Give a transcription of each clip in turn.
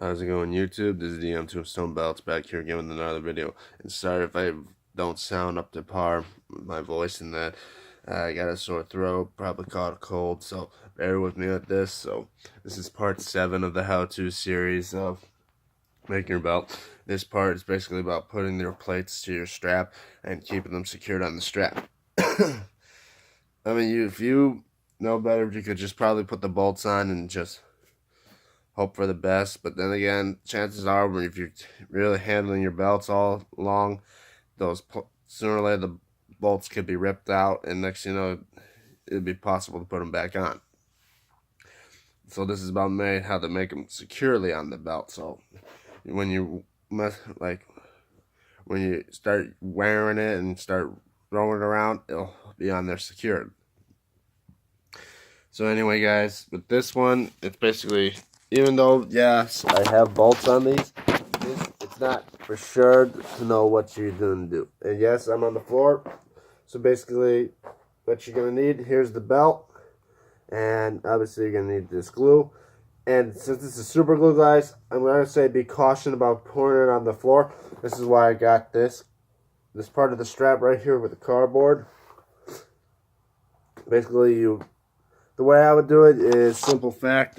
How's it going, YouTube? This is DM Tombstone Belts back here again with another video. And sorry if I don't sound up to par with my voice and that. I got a sore throat, probably caught a cold, so bear with me with this. So this is part 7 of the how-to series of making your belt. This part is basically about putting your plates to your strap and keeping them secured on the strap. I mean, if you know better, you could just probably put the bolts on and just hope for the best. But then again, chances are, if you're really handling your belts all long, sooner or later the bolts could be ripped out, and next you know, it'd be possible to put them back on. So this is about how to make them securely on the belt. So when you when you start wearing it and start rolling it around, it'll be on there secured. So anyway, guys, with this one, it's basically, even though, yes, I have bolts on these, it's not for sure to know what you're going to do. And yes, I'm on the floor. So basically, what you're going to need, here's the belt. And obviously, you're going to need this glue. And since this is super glue, guys, I'm going to say be cautious about pouring it on the floor. This is why I got this part of the strap right here with the cardboard. Basically, the way I would do it is simple fact.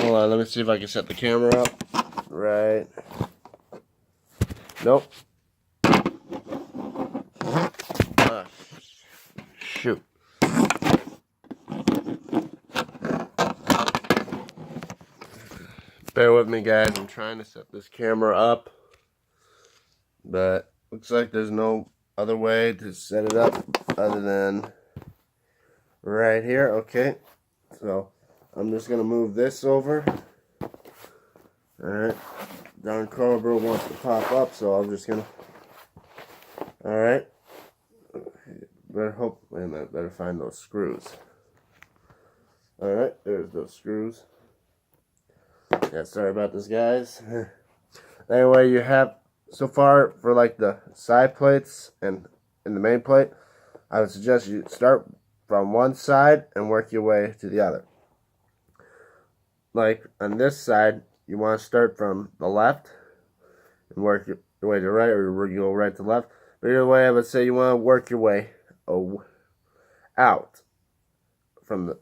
Hold on, let me see if I can set the camera up. Right. Nope. Shoot. Bear with me, guys. I'm trying to set this camera up, but looks like there's no other way to set it up other than right here. Okay, so I'm just gonna move this over. Alright, darn cobra wants to pop up, so I'm just gonna, alright, wait a minute, better find those screws. Alright, there's those screws. Yeah, sorry about this, guys. Anyway, you have, so far, for like the side plates and the main plate, I would suggest you start from one side and work your way to the other. Like on this side, you want to start from the left and work your way to right, or you go right to left. But either way, I would say you want to work your way out from the,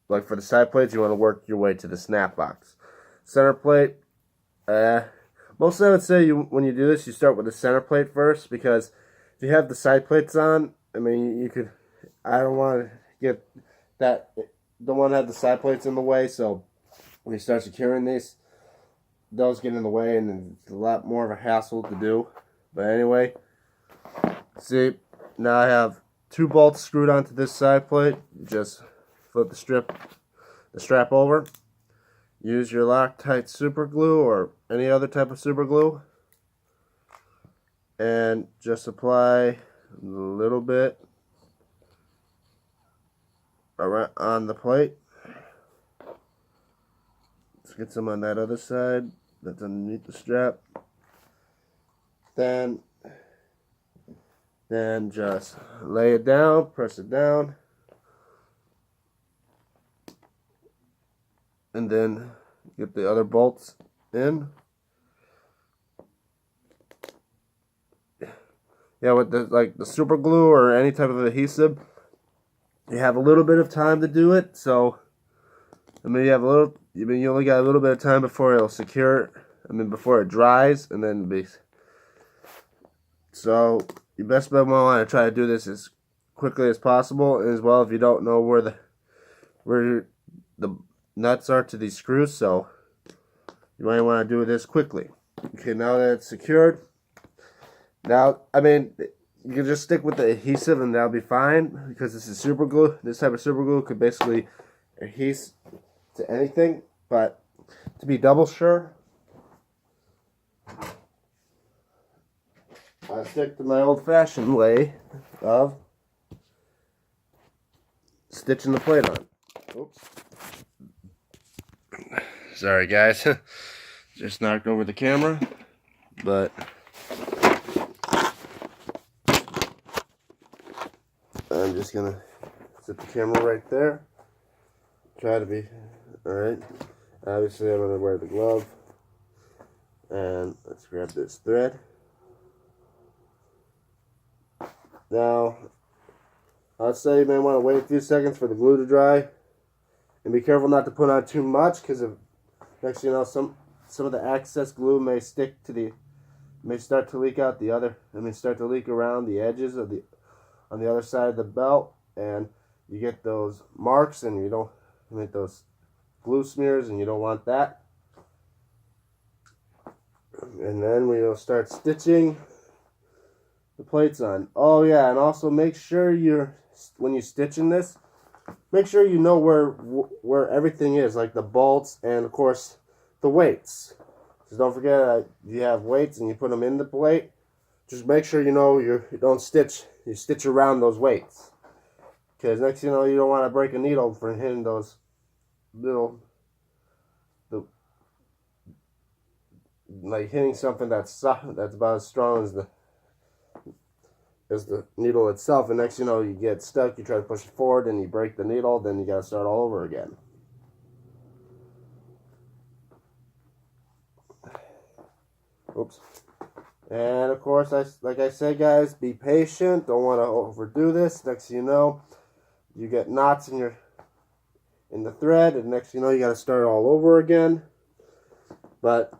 like for the side plates, you want to work your way to the snap box. Center plate, mostly I would say when you do this, you start with the center plate first, because if you have the side plates on, I mean, you could, I don't want to get that, don't want to have the side plates in the way, so when you start securing these, those get in the way, and it's a lot more of a hassle to do. But anyway, see, now I have 2 bolts screwed onto this side plate. Just flip the strap over. Use your Loctite super glue or any other type of super glue, and just apply a little bit around on the plate. Let's get some on that other side that's underneath the strap. Then just lay it down, press it down, and then get the other bolts in. Yeah, with the super glue or any type of adhesive, you have a little bit of time to do it. So I mean, you only got a little bit of time before it'll secure. I mean, before it dries, and then so you best bet want to try to do this as quickly as possible. As well, if you don't know where the nuts are to these screws, so you might want to do this quickly. Okay, now that it's secured, now, I mean, you can just stick with the adhesive and that'll be fine, because this is super glue. This type of super glue could basically adhere to anything, but to be double sure, I stick to my old-fashioned way of stitching the plate on. Oops. Sorry, guys. Just knocked over the camera, but I'm just gonna set the camera right there. Try to be Alright, obviously I'm going to wear the glove. And let's grab this thread. Now, I'd say you may want to wait a few seconds for the glue to dry. And be careful not to put on too much, because next you know, some of the excess glue may stick to the, may start to leak out the other, start to leak around the edges of on the other side of the belt, and you get those marks, and you don't, those glue smears, and you don't want that. And then we'll start stitching the plates on. Oh yeah, and also make sure when you're stitching this, make sure you know where everything is, like the bolts and of course the weights. Just don't forget that you have weights and you put them in the plate. Just make sure you know you stitch around those weights, because next you know, you don't want to break a needle for hitting those little, like hitting something that's soft, that's about as strong as the needle itself, and next you know, you get stuck, you try to push it forward and you break the needle, then you gotta start all over again. Oops. And of course, like I said, guys, be patient, don't want to overdo this. Next you know, you get knots in the thread, and next you know, you gotta start all over again. But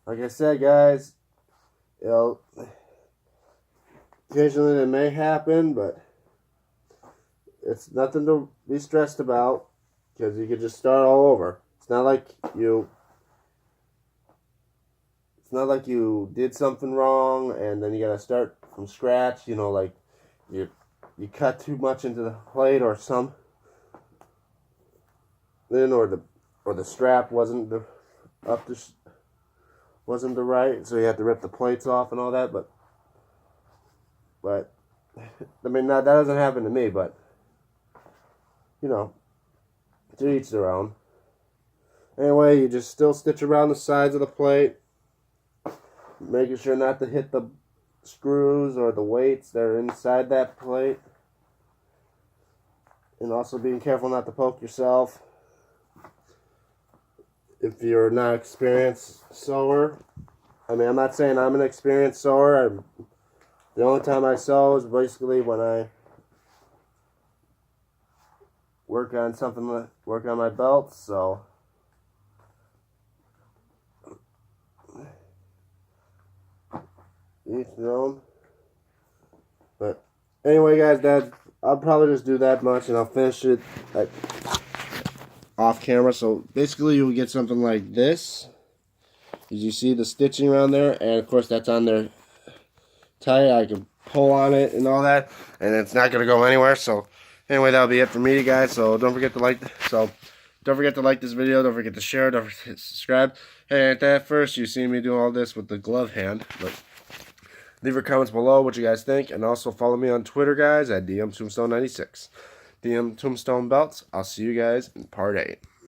like I said, guys, occasionally it may happen, but it's nothing to be stressed about, because you can just start all over. It's not like you did something wrong and then you gotta start from scratch. You know, like you cut too much into the plate, or the strap wasn't the right, so you have to rip the plates off and all that. But that doesn't happen to me, but you know, to each their own. Anyway, you just still stitch around the sides of the plate, making sure not to hit the screws or the weights that are inside that plate, and also being careful not to poke yourself. If you're not an experienced sewer, I'm not saying I'm an experienced sewer. The only time I sew is basically when I work on my belts. So each their own. But anyway, guys, I'll probably just do that much, and I'll finish it off camera. So basically, you'll get something like this. As you see the stitching around there, and of course that's on there tight. I can pull on it and all that, and it's not gonna go anywhere. So anyway, that'll be it for me, guys. So don't forget to like this video. Don't forget to share. Don't forget to subscribe. And at first, you see me do all this with the glove hand, but leave your comments below what you guys think, and also follow me on Twitter, guys, at DM Tombstone 96. DM Tombstone Belts. I'll see you guys in part 8.